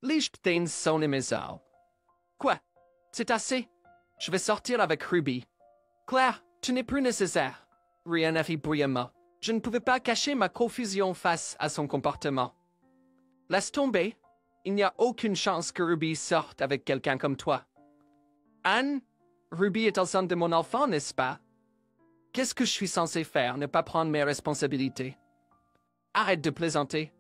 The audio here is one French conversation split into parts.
Liechtenstein sonne mes ailes. Quoi? C'est assez? Je vais sortir avec Ruby. Claire, tu n'es plus nécessaire. Ryan a fait bruyamment. Je ne pouvais pas cacher ma confusion face à son comportement. Laisse tomber. Il n'y a aucune chance que Ruby sorte avec quelqu'un comme toi. Anne, Ruby est enceinte de mon enfant, n'est-ce pas? Qu'est-ce que je suis censé faire, ne pas prendre mes responsabilités? Arrête de plaisanter.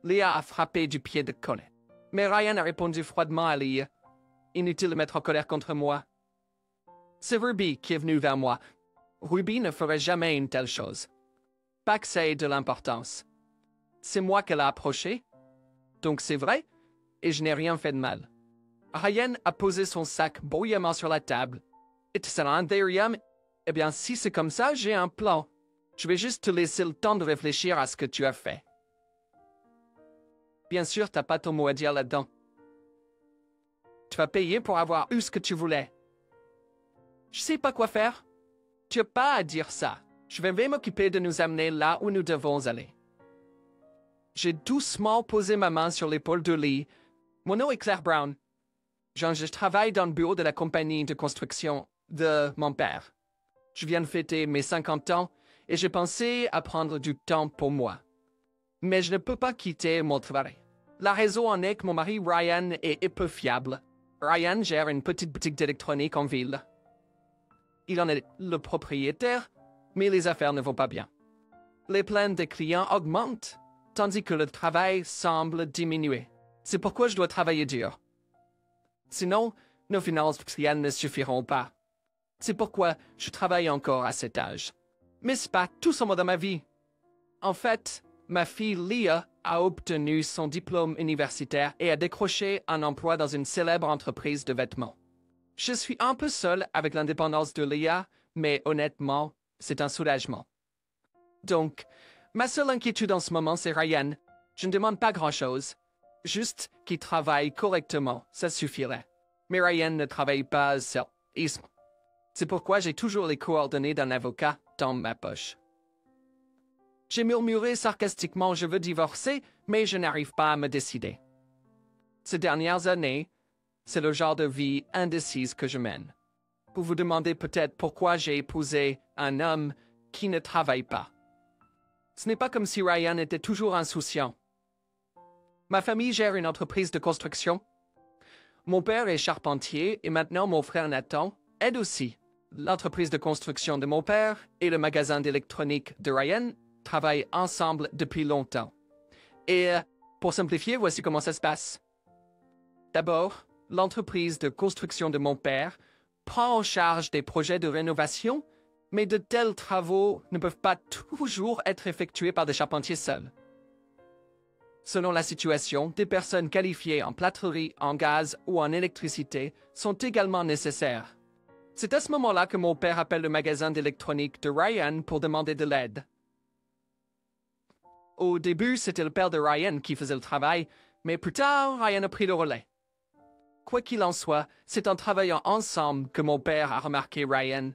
Léa a frappé du pied de Colette. Mais Ryan a répondu froidement à Léa. Inutile de mettre en colère contre moi. C'est Ruby qui est venue vers moi. Ruby ne ferait jamais une telle chose. Pas que ça ait de l'importance. C'est moi qu'elle a approché. Donc c'est vrai, et je n'ai rien fait de mal. Ryan a posé son sac bruyamment sur la table. Est-ce un délirium? Eh bien, si c'est comme ça, j'ai un plan. Je vais juste te laisser le temps de réfléchir à ce que tu as fait. Bien sûr, t'as pas ton mot à dire là-dedans. Tu vas payer pour avoir eu ce que tu voulais. Je sais pas quoi faire. Tu n'as pas à dire ça. Je vais m'occuper de nous amener là où nous devons aller. J'ai doucement posé ma main sur l'épaule de Lee. Mon nom est Claire Brown. Je travaille dans le bureau de la compagnie de construction de mon père. Je viens de fêter mes 50 ans et j'ai pensé à prendre du temps pour moi. Mais je ne peux pas quitter mon travail. La raison en est que mon mari Ryan est peu fiable. Ryan gère une petite boutique d'électronique en ville. Il en est le propriétaire, mais les affaires ne vont pas bien. Les plaintes des clients augmentent, tandis que le travail semble diminuer. C'est pourquoi je dois travailler dur. Sinon, nos finances clients ne suffiront pas. C'est pourquoi je travaille encore à cet âge. Mais c'est pas tout ce dans ma vie. En fait, ma fille Leah a obtenu son diplôme universitaire et a décroché un emploi dans une célèbre entreprise de vêtements. Je suis un peu seul avec l'indépendance de Leah, mais honnêtement, c'est un soulagement. Donc, ma seule inquiétude en ce moment, c'est Ryan. Je ne demande pas grand-chose. Juste qu'il travaille correctement, ça suffirait. Mais Ryan ne travaille pas seul. C'est pourquoi j'ai toujours les coordonnées d'un avocat dans ma poche. J'ai murmuré sarcastiquement « je veux divorcer », mais je n'arrive pas à me décider. Ces dernières années, c'est le genre de vie indécise que je mène. Vous vous demandez peut-être pourquoi j'ai épousé un homme qui ne travaille pas. Ce n'est pas comme si Ryan était toujours insouciant. Ma famille gère une entreprise de construction. Mon père est charpentier et maintenant mon frère Nathan aide aussi. L'entreprise de construction de mon père et le magasin d'électronique de Ryan travaillent ensemble depuis longtemps. Et pour simplifier, voici comment ça se passe. D'abord, l'entreprise de construction de mon père prend en charge des projets de rénovation, mais de tels travaux ne peuvent pas toujours être effectués par des charpentiers seuls. Selon la situation, des personnes qualifiées en plâtrerie, en gaz ou en électricité sont également nécessaires. C'est à ce moment-là que mon père appelle le magasin d'électronique de Ryan pour demander de l'aide. Au début, c'était le père de Ryan qui faisait le travail, mais plus tard, Ryan a pris le relais. Quoi qu'il en soit, c'est en travaillant ensemble que mon père a remarqué Ryan.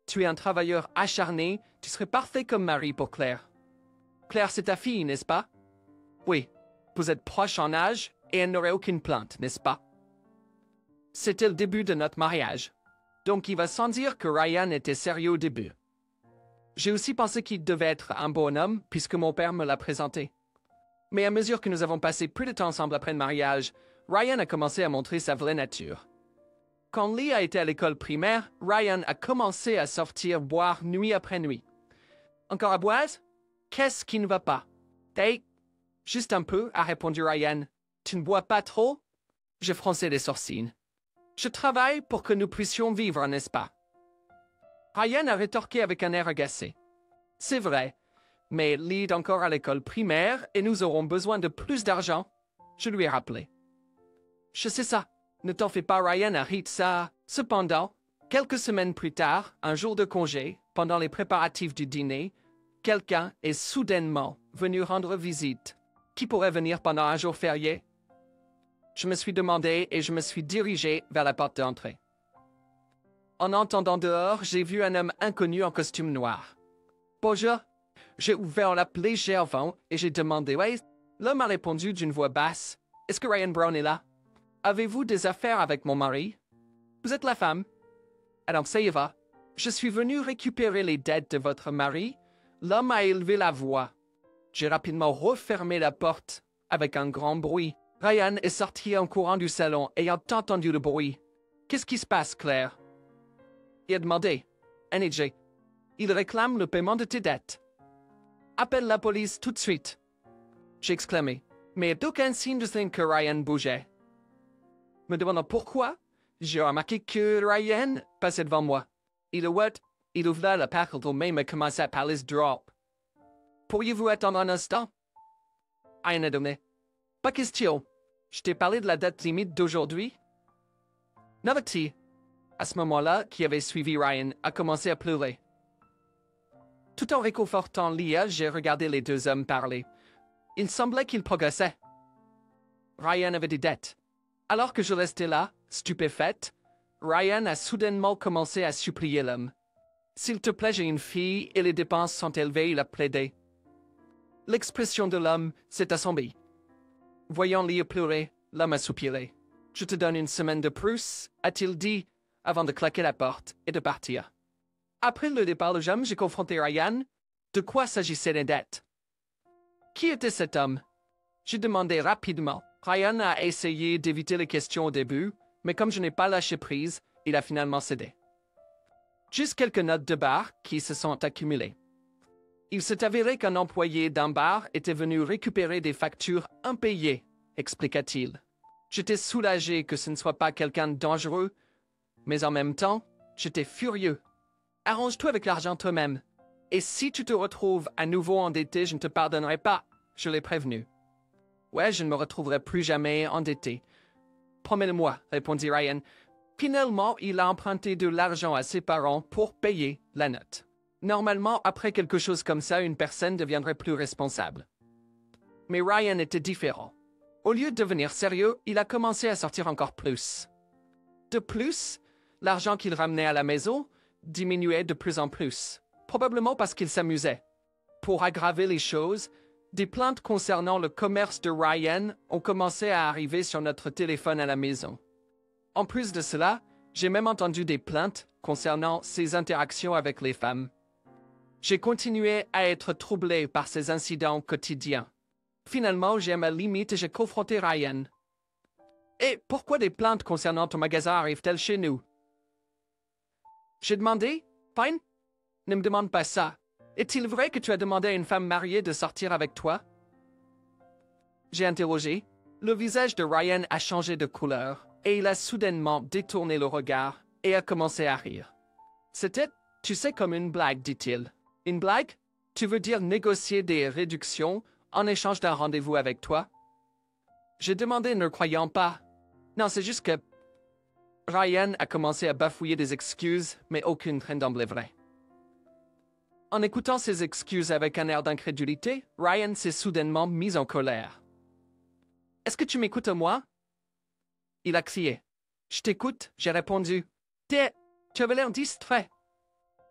Tu es un travailleur acharné, tu serais parfait comme mari pour Claire. Claire, c'est ta fille, n'est-ce pas? Oui, vous êtes proches en âge et elle n'aurait aucune plainte, n'est-ce pas? C'était le début de notre mariage. Donc il va sans dire que Ryan était sérieux au début. J'ai aussi pensé qu'il devait être un bon homme puisque mon père me l'a présenté. Mais à mesure que nous avons passé plus de temps ensemble après le mariage, Ryan a commencé à montrer sa vraie nature. Quand Lee a été à l'école primaire, Ryan a commencé à sortir boire nuit après nuit. Encore à boire? Qu'est-ce qui ne va pas? Hey, juste un peu, a répondu Ryan. Tu ne bois pas trop? J'ai froncé les sourcils. Je travaille pour que nous puissions vivre, n'est-ce pas? Ryan a rétorqué avec un air agacé. C'est vrai, mais Lee est encore à l'école primaire et nous aurons besoin de plus d'argent. Je lui ai rappelé. Je sais ça. Ne t'en fais pas, Ryan a ri de ça. Cependant, quelques semaines plus tard, un jour de congé, pendant les préparatifs du dîner, quelqu'un est soudainement venu rendre visite. Qui pourrait venir pendant un jour férié? Je me suis demandé et je me suis dirigé vers la porte d'entrée. En entendant dehors, j'ai vu un homme inconnu en costume noir. Bonjour. J'ai ouvert la légèrement et j'ai demandé « Ouais ». L'homme a répondu d'une voix basse « Est-ce que Ryan Brown est là? Avez-vous des affaires avec mon mari? Vous êtes la femme? Alors ça y va. Je suis venu récupérer les dettes de votre mari. L'homme a élevé la voix. J'ai rapidement refermé la porte avec un grand bruit. Ryan est sorti en courant du salon ayant entendu le bruit. Qu'est-ce qui se passe, Claire? Il a demandé. NJ. Il réclame le paiement de tes dettes. Appelle la police tout de suite. J'ai exclamé. Mais d'aucun signe de signe que Ryan bougeait. Me demandant pourquoi, j'ai remarqué que Ryan passait devant moi. Il ouvra la porte au même et commença à parler drop. Pourriez-vous attendre un instant? Ryan a donné. Pas question. Je t'ai parlé de la date limite d'aujourd'hui. Navati, à ce moment-là, qui avait suivi Ryan, a commencé à pleurer. Tout en réconfortant Leah, j'ai regardé les deux hommes parler. Il semblait qu'ils progressaient. Ryan avait des dettes. Alors que je restais là, stupéfaite, Ryan a soudainement commencé à supplier l'homme. S'il te plaît, j'ai une fille et les dépenses sont élevées, il a plaidé. L'expression de l'homme s'est assombrie. Voyant Leah pleurer, l'homme a soupiré. Je te donne une semaine de plus, a-t-il dit, avant de claquer la porte et de partir. Après le départ de l'homme, j'ai confronté Ryan. De quoi s'agissait les dettes? Qui était cet homme? J'ai demandé rapidement. Ryan a essayé d'éviter les questions au début, mais comme je n'ai pas lâché prise, il a finalement cédé. Juste quelques notes de bar qui se sont accumulées. Il s'est avéré qu'un employé d'un bar était venu récupérer des factures impayées, expliqua-t-il. J'étais soulagé que ce ne soit pas quelqu'un de dangereux, mais en même temps, j'étais furieux. Arrange-toi avec l'argent toi-même. Et si tu te retrouves à nouveau endetté, je ne te pardonnerai pas, je l'ai prévenu. Ouais, je ne me retrouverai plus jamais endetté. Promets-le-moi, répondit Ryan. Finalement, il a emprunté de l'argent à ses parents pour payer la note. Normalement, après quelque chose comme ça, une personne deviendrait plus responsable. Mais Ryan était différent. Au lieu de devenir sérieux, il a commencé à sortir encore plus. De plus, l'argent qu'il ramenait à la maison diminuait de plus en plus, probablement parce qu'il s'amusait. Pour aggraver les choses, des plaintes concernant le commerce de Ryan ont commencé à arriver sur notre téléphone à la maison. En plus de cela, j'ai même entendu des plaintes concernant ses interactions avec les femmes. J'ai continué à être troublé par ces incidents quotidiens. Finalement, j'ai à ma limite et j'ai confronté Ryan. « Et pourquoi des plaintes concernant ton magasin arrivent-elles chez nous? » J'ai demandé. « Fine, ne me demande pas ça. Est-il vrai que tu as demandé à une femme mariée de sortir avec toi? » J'ai interrogé. Le visage de Ryan a changé de couleur et il a soudainement détourné le regard et a commencé à rire. C'était, tu sais, comme une blague, dit-il. Une blague? Tu veux dire négocier des réductions en échange d'un rendez-vous avec toi? J'ai demandé ne croyant pas. Non, c'est juste que... Ryan a commencé à bafouiller des excuses, mais aucune traîne d'emblée vraie. En écoutant ses excuses avec un air d'incrédulité, Ryan s'est soudainement mis en colère. « Est-ce que tu m'écoutes moi? » Il a crié. « Je t'écoute, j'ai répondu. Tu avais l'air distrait. »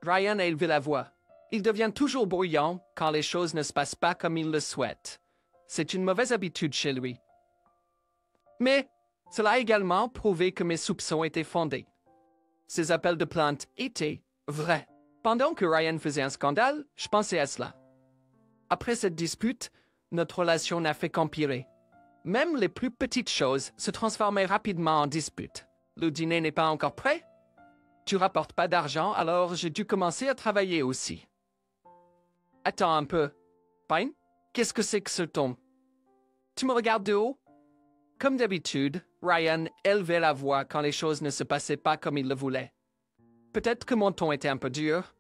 Ryan a élevé la voix. Il devient toujours bruyant quand les choses ne se passent pas comme il le souhaite. C'est une mauvaise habitude chez lui. Mais cela a également prouvé que mes soupçons étaient fondés. Ces appels de plainte étaient vrais. Pendant que Ryan faisait un scandale, je pensais à cela. Après cette dispute, notre relation n'a fait qu'empirer. Même les plus petites choses se transformaient rapidement en disputes. Le dîner n'est pas encore prêt? Tu rapportes pas d'argent, alors j'ai dû commencer à travailler aussi. Attends un peu. Pine, qu'est-ce que c'est que ce ton? Tu me regardes de haut? Comme d'habitude, Ryan élevait la voix quand les choses ne se passaient pas comme il le voulait. Peut-être que mon ton était un peu dur,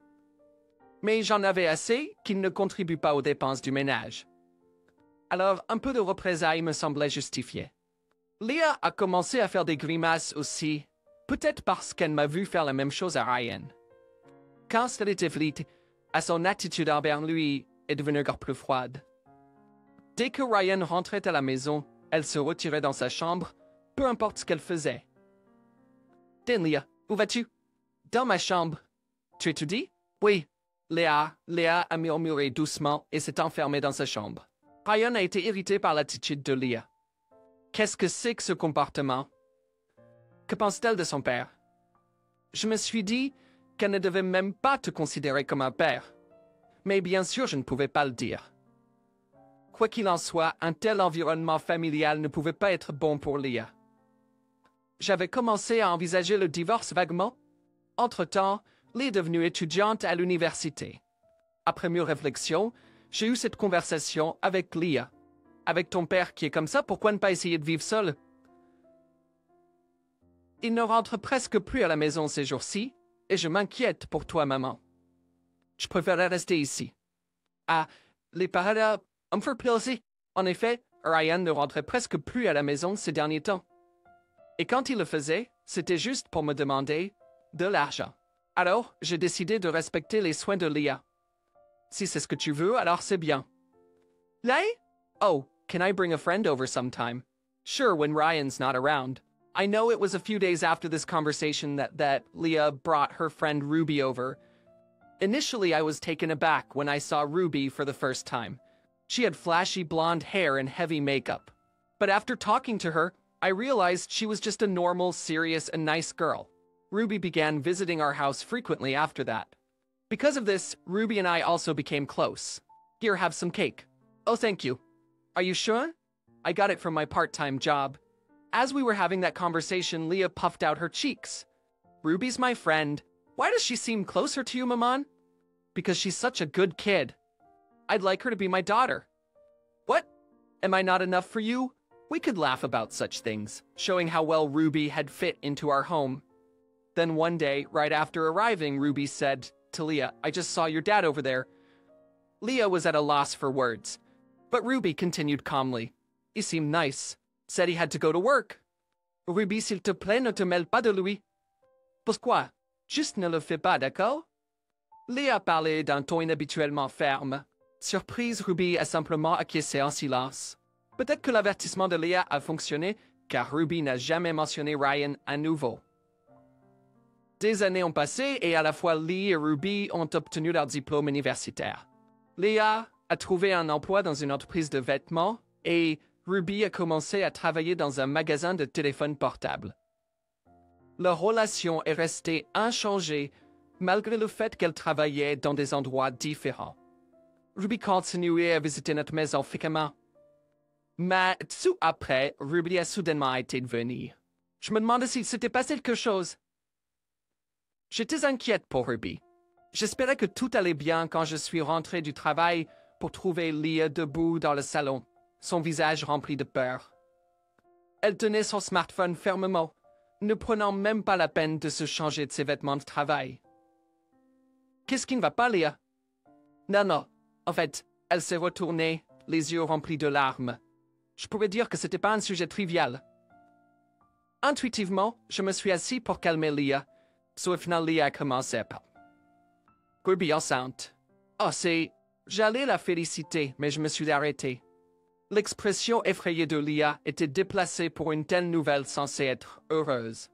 mais j'en avais assez qu'il ne contribue pas aux dépenses du ménage. Alors, un peu de représailles me semblait justifié. Leah a commencé à faire des grimaces aussi, peut-être parce qu'elle m'a vu faire la même chose à Ryan. Quand cela était vite, à son attitude envers lui est devenue encore plus froide. Dès que Ryan rentrait à la maison, elle se retirait dans sa chambre, peu importe ce qu'elle faisait. « Tiens, Leah, où vas-tu? »« Dans ma chambre. »« Tu étudies? »« Oui. » Léa a murmuré doucement et s'est enfermée dans sa chambre. Ryan a été irrité par l'attitude de Leah. Qu'est-ce que c'est que ce comportement? Que pense-t-elle de son père? Je me suis dit qu'elle ne devait même pas te considérer comme un père. Mais bien sûr, je ne pouvais pas le dire. Quoi qu'il en soit, un tel environnement familial ne pouvait pas être bon pour Leah. J'avais commencé à envisager le divorce vaguement. Entre-temps, Leah est devenue étudiante à l'université. Après mûre réflexion, j'ai eu cette conversation avec Leah. Avec ton père qui est comme ça, pourquoi ne pas essayer de vivre seul? Il ne rentre presque plus à la maison ces jours-ci, et je m'inquiète pour toi, maman. Je préférerais rester ici. Ah, les parades me font plaisir. En effet, Ryan ne rentrait presque plus à la maison ces derniers temps. Et quand il le faisait, c'était juste pour me demander de l'argent. Alors, j'ai décidé de respecter les soins de Leah. Si c'est ce que tu veux, alors c'est bien. Lay? Oh, can I bring a friend over sometime? Sure, when Ryan's not around. I know it was a few days after this conversation that Leah brought her friend Ruby over. Initially, I was taken aback when I saw Ruby for the first time. She had flashy blonde hair and heavy makeup. But after talking to her, I realized she was just a normal, serious, and nice girl. Ruby began visiting our house frequently after that. Because of this, Ruby and I also became close. Here, have some cake. Oh, thank you. Are you sure? I got it from my part-time job. As we were having that conversation, Leah puffed out her cheeks. Ruby's my friend. Why does she seem closer to you, Maman? Because she's such a good kid. I'd like her to be my daughter. What? Am I not enough for you? We could laugh about such things, showing how well Ruby had fit into our home. Then one day, right after arriving, Ruby said to Leah, I just saw your dad over there. Leah was at a loss for words, but Ruby continued calmly. He seemed nice. Said he had to go to work. Ruby, s'il te plaît, ne te mêle pas de lui. Pourquoi? Juste ne le fais pas, d'accord? Leah parlait d'un ton inhabituellement ferme. Surprise, Ruby a simplement acquiescé en silence. Peut-être que l'avertissement de Leah a fonctionné, car Ruby n'a jamais mentionné Ryan à nouveau. Des années ont passé et à la fois Lee et Ruby ont obtenu leur diplôme universitaire. Leah a trouvé un emploi dans une entreprise de vêtements et Ruby a commencé à travailler dans un magasin de téléphones portables. Leur relation est restée inchangée malgré le fait qu'elle travaillait dans des endroits différents. Ruby continuait à visiter notre maison fréquemment. Mais tout après, Ruby a soudainement été de venir. Je me demandais s'il s'était passé quelque chose. J'étais inquiète pour Ruby. J'espérais que tout allait bien quand je suis rentrée du travail pour trouver Leah debout dans le salon, son visage rempli de peur. Elle tenait son smartphone fermement, ne prenant même pas la peine de se changer de ses vêtements de travail. Qu'est-ce qui ne va pas, Leah? Non. En fait, elle s'est retournée, les yeux remplis de larmes. Je pouvais dire que c'était pas un sujet trivial. Intuitivement, je me suis assis pour calmer Leah. Sauf que Leah a commencé par Ruby enceinte. Oh, J'allais la féliciter, mais je me suis arrêté. L'expression effrayée de Leah était déplacée pour une telle nouvelle censée être heureuse.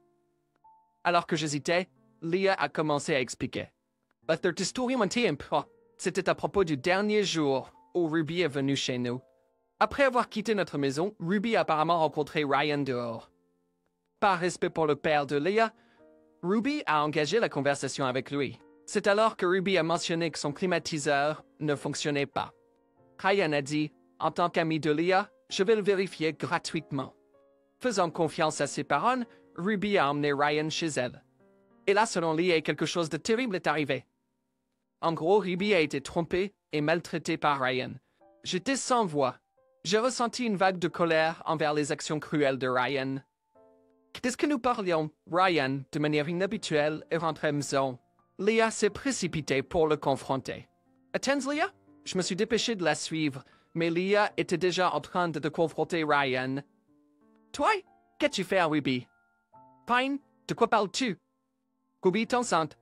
Alors que j'hésitais, Leah a commencé à expliquer. C'était à propos du dernier jour où Ruby est venue chez nous. Après avoir quitté notre maison, Ruby a apparemment rencontré Ryan dehors. Par respect pour le père de Leah, Ruby a engagé la conversation avec lui. C'est alors que Ruby a mentionné que son climatiseur ne fonctionnait pas. Ryan a dit, en tant qu'ami de Leah, je vais le vérifier gratuitement. Faisant confiance à ses parents, Ruby a emmené Ryan chez elle. Et là, selon Leah, quelque chose de terrible est arrivé. En gros, Ruby a été trompée et maltraitée par Ryan. J'étais sans voix. J'ai ressenti une vague de colère envers les actions cruelles de Ryan. Dès que nous parlions, Ryan, de manière inhabituelle, est rentré à la maison. Leah s'est précipitée pour le confronter. Attends, Leah? Je me suis dépêché de la suivre, mais Leah était déjà en train de confronter Ryan. Toi? Qu'as-tu fait à Ruby? Pine, de quoi parles-tu? Ruby est enceinte.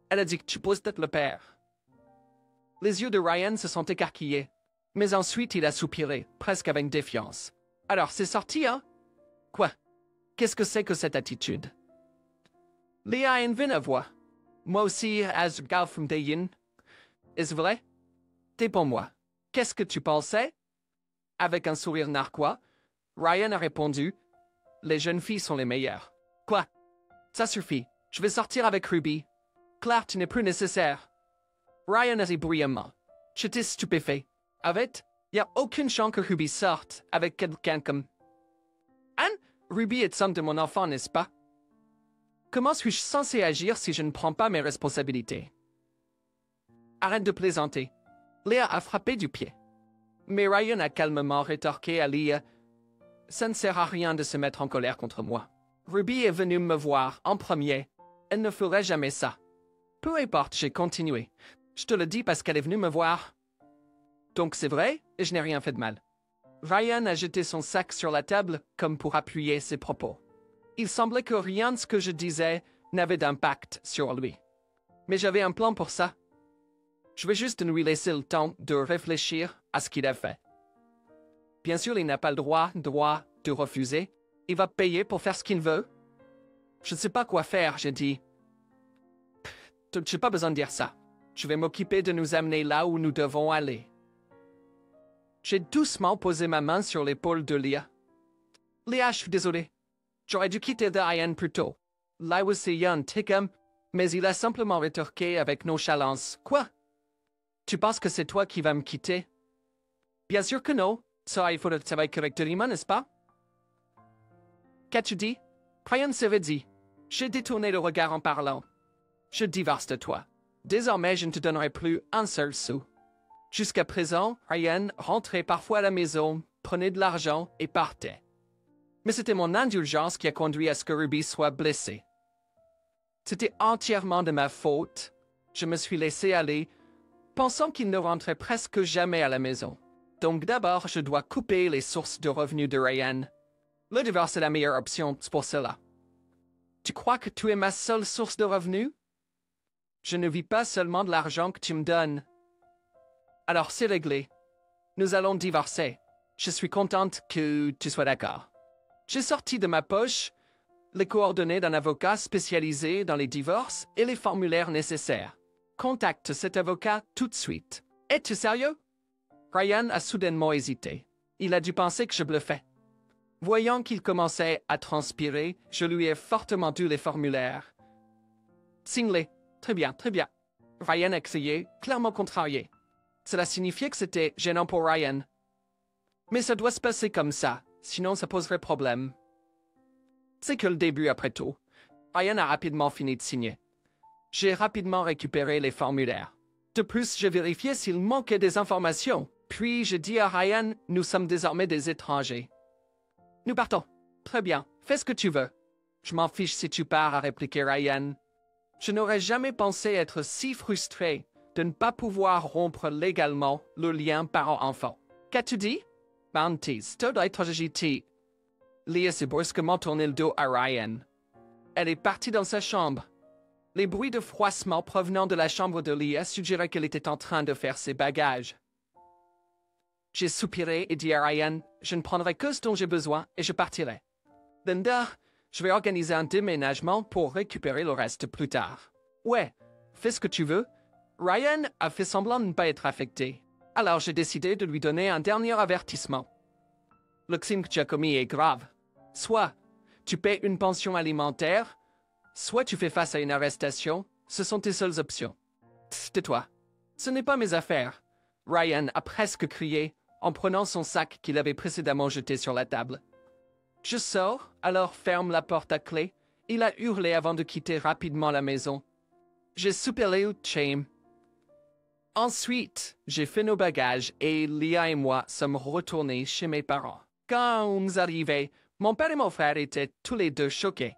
Elle a dit que tu poses peut-être le père. Les yeux de Ryan se sont écarquillés, mais ensuite il a soupiré, presque avec défiance. Alors, c'est sorti, hein? Quoi? Qu'est-ce que c'est que cette attitude? Leah a une vaine voix. Moi aussi, as regarde from Dayin. Est-ce vrai? T'es pour moi. Qu'est-ce que tu pensais? Avec un sourire narquois, Ryan a répondu, « Les jeunes filles sont les meilleures. »« Quoi? Ça suffit. Je vais sortir avec Ruby. »« Claire, tu n'es plus nécessaire. » Ryan a dit bruyamment. J'étais stupéfait. Avec, y a aucune chance que Ruby sorte avec quelqu'un comme... Anne, Ruby est somme de mon enfant, n'est-ce pas? Comment suis-je censé agir si je ne prends pas mes responsabilités? Arrête de plaisanter. Léa a frappé du pied. Mais Ryan a calmement rétorqué à Léa. Ça ne sert à rien de se mettre en colère contre moi. Ruby est venue me voir en premier. Elle ne ferait jamais ça. Peu importe, j'ai continué. Je te le dis parce qu'elle est venue me voir. Donc c'est vrai, et je n'ai rien fait de mal. Ryan a jeté son sac sur la table comme pour appuyer ses propos. Il semblait que rien de ce que je disais n'avait d'impact sur lui. Mais j'avais un plan pour ça. Je vais juste lui laisser le temps de réfléchir à ce qu'il a fait. Bien sûr, il n'a pas le droit de refuser. Il va payer pour faire ce qu'il veut. Je ne sais pas quoi faire, j'ai dit. Tu n'as pas besoin de dire ça. Je vais m'occuper de nous amener là où nous devons aller. J'ai doucement posé ma main sur l'épaule de Léa. Léa, je suis désolé. J'aurais dû quitter Ryan plus tôt. Là où c'est Yann Tickham, mais il a simplement rétorqué avec nonchalance. Quoi? Tu penses que c'est toi qui vas me quitter? Bien sûr que non. Ça, il faut le travailler correctement, n'est-ce pas? Qu'as-tu dit? Ryan s'avait dit. J'ai détourné le regard en parlant. Je divorce de toi. Désormais, je ne te donnerai plus un seul sou. Jusqu'à présent, Ryan rentrait parfois à la maison, prenait de l'argent et partait. Mais c'était mon indulgence qui a conduit à ce que Ruby soit blessée. C'était entièrement de ma faute. Je me suis laissé aller, pensant qu'il ne rentrait presque jamais à la maison. Donc d'abord, je dois couper les sources de revenus de Ryan. Le divorce est la meilleure option pour cela. Tu crois que tu es ma seule source de revenus? Je ne vis pas seulement de l'argent que tu me donnes. Alors c'est réglé. Nous allons divorcer. Je suis contente que tu sois d'accord. J'ai sorti de ma poche les coordonnées d'un avocat spécialisé dans les divorces et les formulaires nécessaires. Contacte cet avocat tout de suite. Es-tu sérieux? Ryan a soudainement hésité. Il a dû penser que je bluffais. Voyant qu'il commençait à transpirer, je lui ai fortement dû les formulaires. Signe-les. Très bien, très bien. Ryan a crié, clairement contrarié. Cela signifiait que c'était gênant pour Ryan. Mais ça doit se passer comme ça, sinon ça poserait problème. C'est que le début après tout. Ryan a rapidement fini de signer. J'ai rapidement récupéré les formulaires. De plus, j'ai vérifié s'il manquait des informations. Puis j'ai dit à Ryan, nous sommes désormais des étrangers. Nous partons. Très bien, fais ce que tu veux. Je m'en fiche si tu pars, a répliqué Ryan. Je n'aurais jamais pensé être si frustré de ne pas pouvoir rompre légalement le lien parent-enfant. Qu'as-tu dit? Bantis, tout être JT. Léa s'est brusquement tourné le dos à Ryan. Elle est partie dans sa chambre. Les bruits de froissement provenant de la chambre de Léa suggéraient qu'elle était en train de faire ses bagages. J'ai soupiré et dit à Ryan, je ne prendrai que ce dont j'ai besoin et je partirai. Linda, je vais organiser un déménagement pour récupérer le reste plus tard. Ouais, fais ce que tu veux. Ryan a fait semblant de ne pas être affecté. Alors j'ai décidé de lui donner un dernier avertissement. Le crime que tu as commis est grave. Soit tu paies une pension alimentaire, soit tu fais face à une arrestation. Ce sont tes seules options. Tais-toi. Ce n'est pas mes affaires. Ryan a presque crié en prenant son sac qu'il avait précédemment jeté sur la table. Je sors, alors ferme la porte à clé. Il a hurlé avant de quitter rapidement la maison. J'ai soupiré au shame. Ensuite, j'ai fait nos bagages et Léa et moi sommes retournés chez mes parents. Quand nous arrivons, mon père et mon frère étaient tous les deux choqués.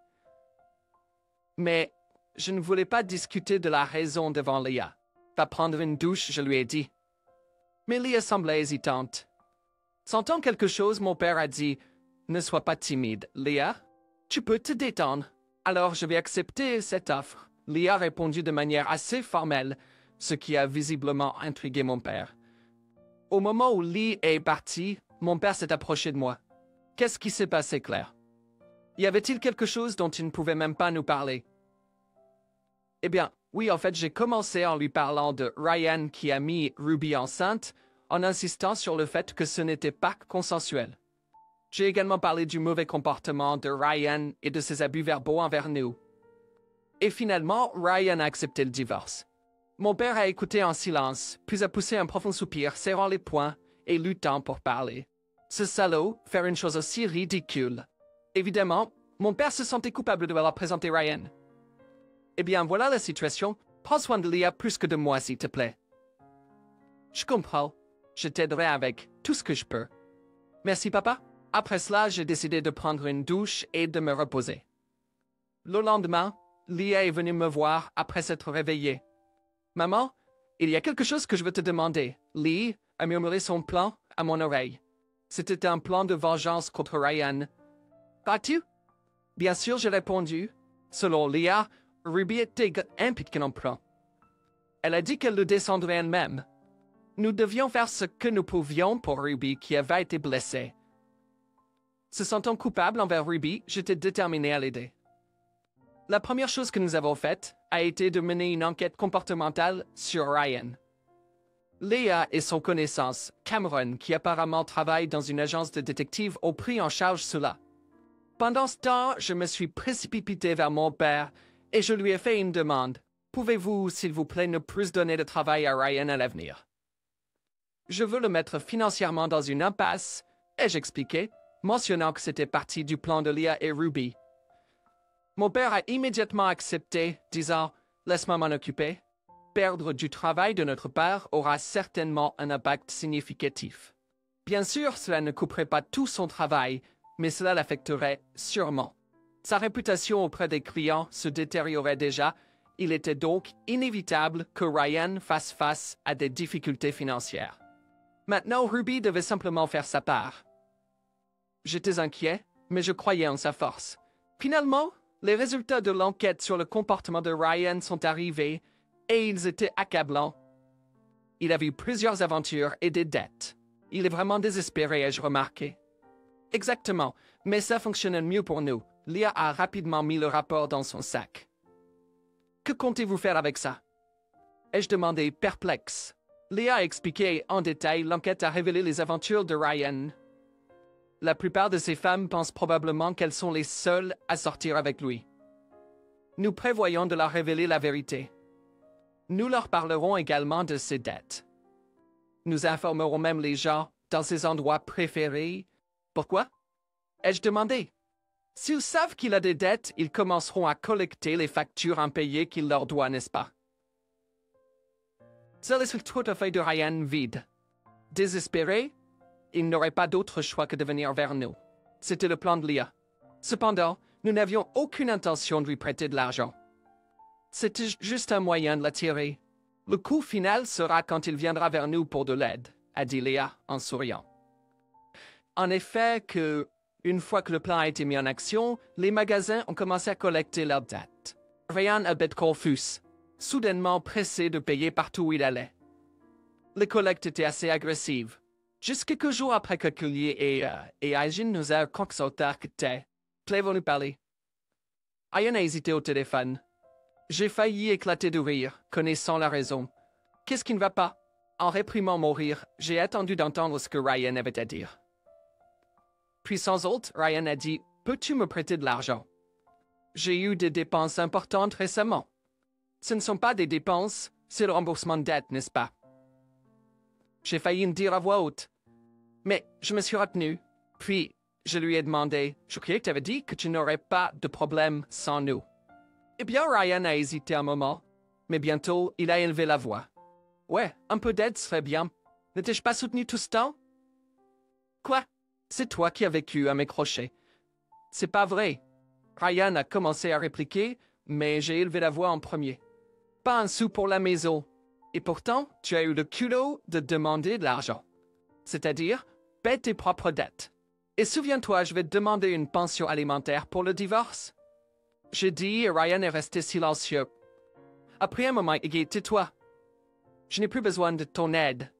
Mais je ne voulais pas discuter de la raison devant Léa. Va prendre une douche, je lui ai dit. Mais Léa semblait hésitante. Sentant quelque chose, mon père a dit « Ne sois pas timide, Léa. Tu peux te détendre. » Alors je vais accepter cette offre. Léa a répondu de manière assez formelle, ce qui a visiblement intrigué mon père. Au moment où Lee est parti, mon père s'est approché de moi. « Qu'est-ce qui s'est passé, Claire? Y avait-il quelque chose dont tu ne pouvais même pas nous parler? » Eh bien, oui, en fait, j'ai commencé en lui parlant de Ryan qui a mis Ruby enceinte, en insistant sur le fait que ce n'était pas consensuel. J'ai également parlé du mauvais comportement de Ryan et de ses abus verbaux envers nous. Et finalement, Ryan a accepté le divorce. Mon père a écouté en silence, puis a poussé un profond soupir, serrant les poings et luttant pour parler. Ce salaud, faire une chose aussi ridicule. Évidemment, mon père se sentait coupable de leur présenter Ryan. Eh bien, voilà la situation. Prends soin de Leah plus que de moi, s'il te plaît. Je comprends. Je t'aiderai avec tout ce que je peux. Merci, papa. Après cela, j'ai décidé de prendre une douche et de me reposer. Le lendemain, Leah est venue me voir après s'être réveillée. « Maman, il y a quelque chose que je veux te demander. » Lee a murmuré son plan à mon oreille. C'était un plan de vengeance contre Ryan. « Crois-tu? » Bien sûr, j'ai répondu. Selon Leah, Ruby était impliquée dans le plan. Elle a dit qu'elle le descendrait elle-même. Nous devions faire ce que nous pouvions pour Ruby qui avait été blessée. Se sentant coupable envers Ruby, j'étais déterminé à l'aider. La première chose que nous avons faite a été de mener une enquête comportementale sur Ryan. Leah et son connaissance, Cameron, qui apparemment travaille dans une agence de détective, ont pris en charge cela. Pendant ce temps, je me suis précipité vers mon père et je lui ai fait une demande. Pouvez-vous, s'il vous plaît, ne plus donner de travail à Ryan à l'avenir? Je veux le mettre financièrement dans une impasse, ai-je expliqué, mentionnant que c'était partie du plan de Leah et Ruby. Mon père a immédiatement accepté, disant « Laisse-moi m'en occuper ». Perdre du travail de notre part aura certainement un impact significatif. Bien sûr, cela ne couperait pas tout son travail, mais cela l'affecterait sûrement. Sa réputation auprès des clients se détériorait déjà, il était donc inévitable que Ryan fasse face à des difficultés financières. Maintenant, Ruby devait simplement faire sa part. J'étais inquiet, mais je croyais en sa force. Finalement, les résultats de l'enquête sur le comportement de Ryan sont arrivés et ils étaient accablants. Il a vu plusieurs aventures et des dettes. Il est vraiment désespéré, ai-je remarqué. Exactement, mais ça fonctionnait mieux pour nous. Leah a rapidement mis le rapport dans son sac. Que comptez-vous faire avec ça? Ai-je demandé, perplexe. Leah a expliqué en détail. L'enquête a révélé les aventures de Ryan. La plupart de ces femmes pensent probablement qu'elles sont les seules à sortir avec lui. Nous prévoyons de leur révéler la vérité. Nous leur parlerons également de ses dettes. Nous informerons même les gens dans ses endroits préférés. Pourquoi? Ai-je demandé. S'ils savent qu'il a des dettes, ils commenceront à collecter les factures impayées qu'il leur doit, n'est-ce pas? Ça laisse le portefeuille de Ryan vide. Désespéré, il n'aurait pas d'autre choix que de venir vers nous. C'était le plan de Leah. Cependant, nous n'avions aucune intention de lui prêter de l'argent. C'était juste un moyen de l'attirer. Le coup final sera quand il viendra vers nous pour de l'aide, a dit Leah en souriant. En effet, une fois que le plan a été mis en action, les magasins ont commencé à collecter leurs dettes. Ryan habite confus, soudainement pressé de payer partout où il allait. Les collectes étaient assez agressives. Juste quelques jours après que Collier et Aijin nous a consulté que t'es, voulu parler. Ryan a hésité au téléphone. J'ai failli éclater de rire, connaissant la raison. Qu'est-ce qui ne va pas? En réprimant mon rire, j'ai attendu d'entendre ce que Ryan avait à dire. Puis sans autre, Ryan a dit « Peux-tu me prêter de l'argent? J'ai eu des dépenses importantes récemment. Ce ne sont pas des dépenses, c'est le remboursement de dette, n'est-ce pas? » J'ai failli me dire à voix haute. Mais je me suis retenu. Puis, je lui ai demandé « Je croyais que tu avais dit que tu n'aurais pas de problème sans nous. » Eh bien, Ryan a hésité un moment, mais bientôt, il a élevé la voix. « Ouais, un peu d'aide serait bien. Ne t'ai-je pas soutenu tout ce temps? » Quoi? C'est toi qui as vécu à mes crochets. C'est pas vrai. Ryan a commencé à répliquer, mais j'ai élevé la voix en premier. Pas un sou pour la maison. Et pourtant, tu as eu le culot de demander de l'argent. C'est-à-dire, paie tes propres dettes. Et souviens-toi, je vais te demander une pension alimentaire pour le divorce. J'ai dit et Ryan est resté silencieux. Après un moment, il dit, tais-toi. Je n'ai plus besoin de ton aide.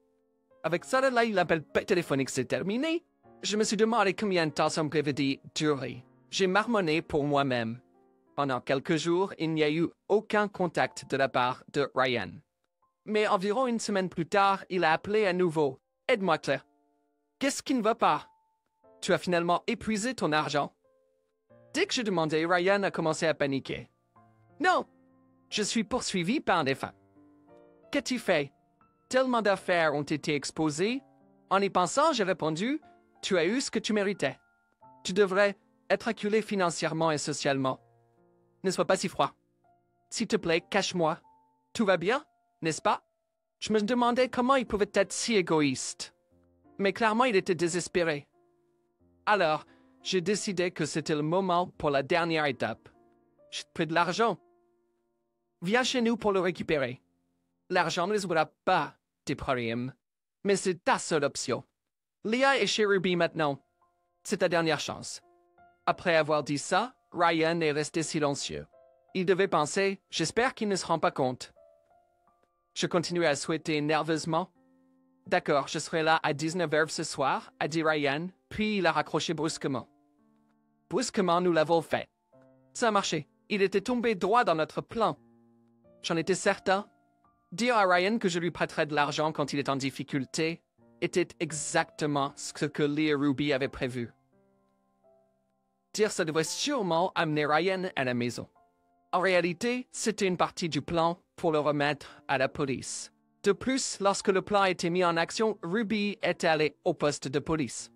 Avec ça, là, l'appel téléphonique s'est terminé. Je me suis demandé combien de temps ça me devait durer. J'ai marmonné pour moi-même. Pendant quelques jours, il n'y a eu aucun contact de la part de Ryan. Mais environ une semaine plus tard, il a appelé à nouveau. « Aide-moi, Claire. Qu'est-ce qui ne va pas? » Tu as finalement épuisé ton argent. Dès que je demandais, Ryan a commencé à paniquer. Non, je suis poursuivi par un défunt. Qu'as-tu fait? Tellement d'affaires ont été exposées. En y pensant, j'ai répondu, tu as eu ce que tu méritais. Tu devrais être acculé financièrement et socialement. Ne sois pas si froid. S'il te plaît, cache-moi. Tout va bien, n'est-ce pas? Je me demandais comment il pouvait être si égoïste. Mais clairement, il était désespéré. Alors, j'ai décidé que c'était le moment pour la dernière étape. Je te prie de l'argent. Viens chez nous pour le récupérer. L'argent ne résoudra pas tes problèmes, mais c'est ta seule option. Leah est chez Ruby maintenant. C'est ta dernière chance. Après avoir dit ça, Ryan est resté silencieux. Il devait penser, j'espère qu'il ne se rend pas compte. Je continuais à souhaiter nerveusement. D'accord, je serai là à 19h ce soir, a dit Ryan, puis il a raccroché brusquement. Brusquement, nous l'avons fait. Ça a marché. Il était tombé droit dans notre plan. J'en étais certain. Dire à Ryan que je lui prêterais de l'argent quand il est en difficulté était exactement ce que Lee et Ruby avaient prévu. Dire ça devrait sûrement amener Ryan à la maison. En réalité, c'était une partie du plan pour le remettre à la police. De plus, lorsque le plan a été mis en action, Ruby est allée au poste de police.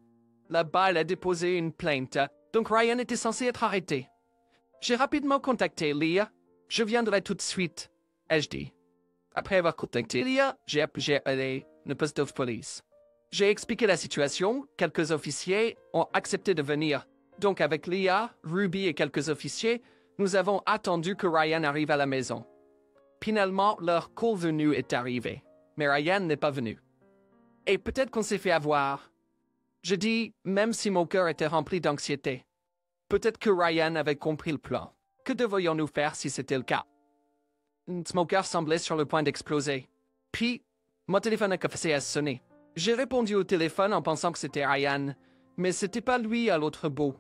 Là-bas, elle a déposé une plainte, donc Ryan était censé être arrêté. J'ai rapidement contacté Leah. Je viendrai tout de suite, ai-je dit. Après avoir contacté Leah, j'ai appelé le poste de police. J'ai expliqué la situation, quelques officiers ont accepté de venir. Donc avec Leah, Ruby et quelques officiers, nous avons attendu que Ryan arrive à la maison. Finalement, leur convenu est arrivé, mais Ryan n'est pas venu. Et peut-être qu'on s'est fait avoir. Je dis, même si mon cœur était rempli d'anxiété. Peut-être que Ryan avait compris le plan. Que devrions-nous faire si c'était le cas? Mon cœur semblait sur le point d'exploser. Puis, mon téléphone a commencé à sonner. J'ai répondu au téléphone en pensant que c'était Ryan, mais c'était pas lui à l'autre bout.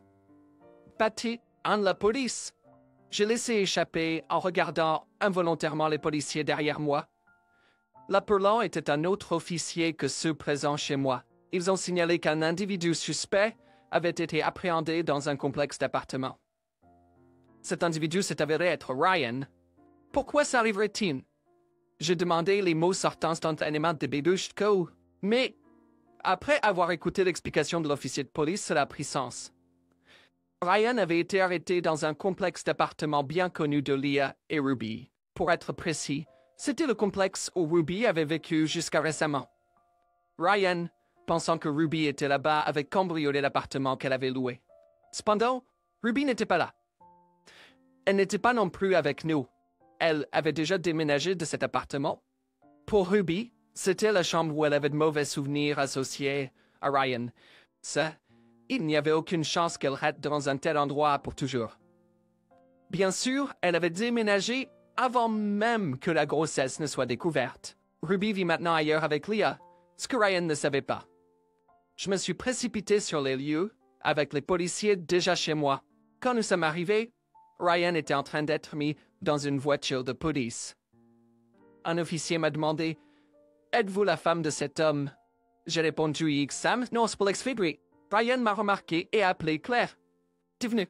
Patty, de la police. J'ai laissé échapper en regardant involontairement les policiers derrière moi. L'appelant était un autre officier que ceux présents chez moi. Ils ont signalé qu'un individu suspect avait été appréhendé dans un complexe d'appartements. Cet individu s'est avéré être Ryan. Pourquoi ça arriverait-il? J'ai demandé les mots sortant instantanément de Bebushko, mais après avoir écouté l'explication de l'officier de police, cela a pris sens. Ryan avait été arrêté dans un complexe d'appartements bien connu de Leah et Ruby. Pour être précis, c'était le complexe où Ruby avait vécu jusqu'à récemment. Ryan, pensant que Ruby était là-bas, avait cambriolé l'appartement qu'elle avait loué. Cependant, Ruby n'était pas là. Elle n'était pas non plus avec nous. Elle avait déjà déménagé de cet appartement. Pour Ruby, c'était la chambre où elle avait de mauvais souvenirs associés à Ryan. Ça, il n'y avait aucune chance qu'elle reste dans un tel endroit pour toujours. Bien sûr, elle avait déménagé avant même que la grossesse ne soit découverte. Ruby vit maintenant ailleurs avec Leah, ce que Ryan ne savait pas. Je me suis précipité sur les lieux, avec les policiers déjà chez moi. Quand nous sommes arrivés, Ryan était en train d'être mis dans une voiture de police. Un officier m'a demandé « Êtes-vous la femme de cet homme ?» J'ai répondu « Sam, non, c'est pour l'ex-fébrile. » Ryan m'a remarqué et a appelé Claire. « T'es venu. »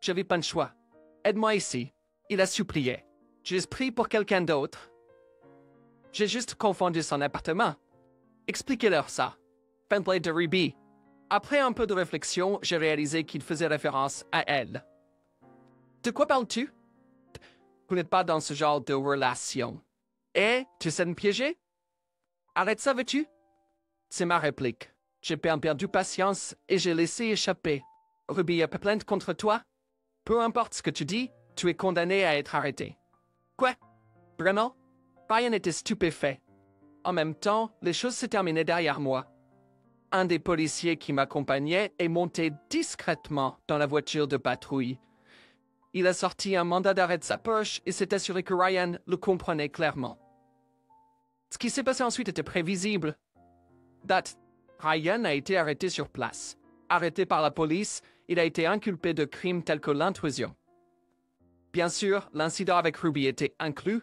J'avais pas le choix. « Aide-moi ici. » Il a supplié. J'ai pris pour quelqu'un d'autre. J'ai juste confondu son appartement. Expliquez-leur ça. Fanplay de Ruby. Après un peu de réflexion, j'ai réalisé qu'il faisait référence à elle. De quoi parles-tu? Vous n'êtes pas dans ce genre de relation. Et tu sais me piéger? Arrête ça, veux-tu? C'est ma réplique. J'ai perdu patience et j'ai laissé échapper. Ruby a plainte contre toi? Peu importe ce que tu dis, tu es condamné à être arrêté. Quoi? Vraiment? Ryan était stupéfait. En même temps, les choses se terminaient derrière moi. Un des policiers qui m'accompagnait est monté discrètement dans la voiture de patrouille. Il a sorti un mandat d'arrêt de sa poche et s'est assuré que Ryan le comprenait clairement. Ce qui s'est passé ensuite était prévisible. Ryan a été arrêté sur place. Arrêté par la police, il a été inculpé de crimes tels que l'intrusion. Bien sûr, l'incident avec Ruby était inclus.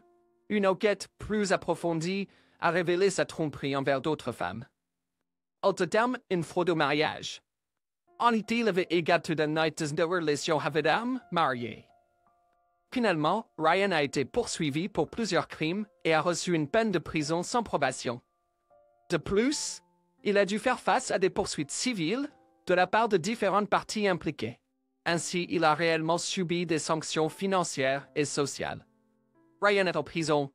Une enquête plus approfondie a révélé sa tromperie envers d'autres femmes. En d'autres termes, une fraude au mariage. En est-il avec égard de nights de relation avec homme marié? Finalement, Ryan a été poursuivi pour plusieurs crimes et a reçu une peine de prison sans probation. De plus, il a dû faire face à des poursuites civiles de la part de différentes parties impliquées. Ainsi, il a réellement subi des sanctions financières et sociales. Ryan est en prison.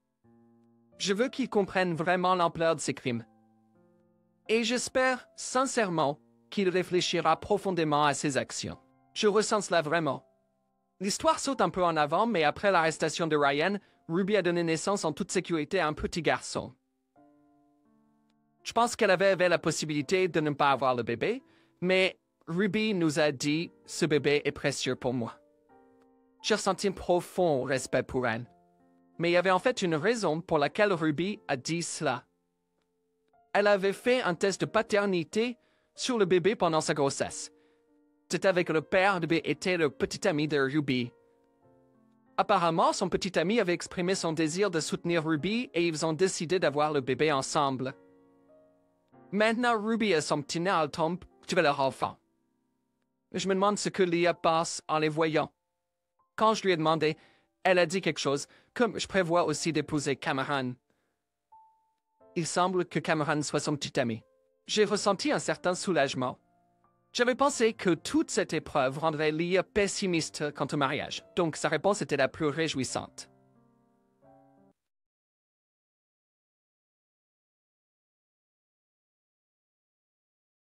Je veux qu'il comprenne vraiment l'ampleur de ses crimes. Et j'espère, sincèrement, qu'il réfléchira profondément à ses actions. Je ressens cela vraiment. L'histoire saute un peu en avant, mais après l'arrestation de Ryan, Ruby a donné naissance en toute sécurité à un petit garçon. Je pense qu'elle avait la possibilité de ne pas avoir le bébé, mais Ruby nous a dit « Ce bébé est précieux pour moi ». J'ai ressenti un profond respect pour elle. Mais il y avait en fait une raison pour laquelle Ruby a dit cela. Elle avait fait un test de paternité sur le bébé pendant sa grossesse. C'était avec le père du bébé était le petit ami de Ruby. Apparemment, son petit ami avait exprimé son désir de soutenir Ruby et ils ont décidé d'avoir le bébé ensemble. Maintenant, Ruby et son petit nez tombent tuer leur enfant. Je me demande ce que Leah passe en les voyant. Quand je lui ai demandé, elle a dit quelque chose, comme je prévois aussi d'épouser Cameron. Il semble que Cameron soit son petit ami. J'ai ressenti un certain soulagement. J'avais pensé que toute cette épreuve rendrait Leah pessimiste quant au mariage, donc sa réponse était la plus réjouissante.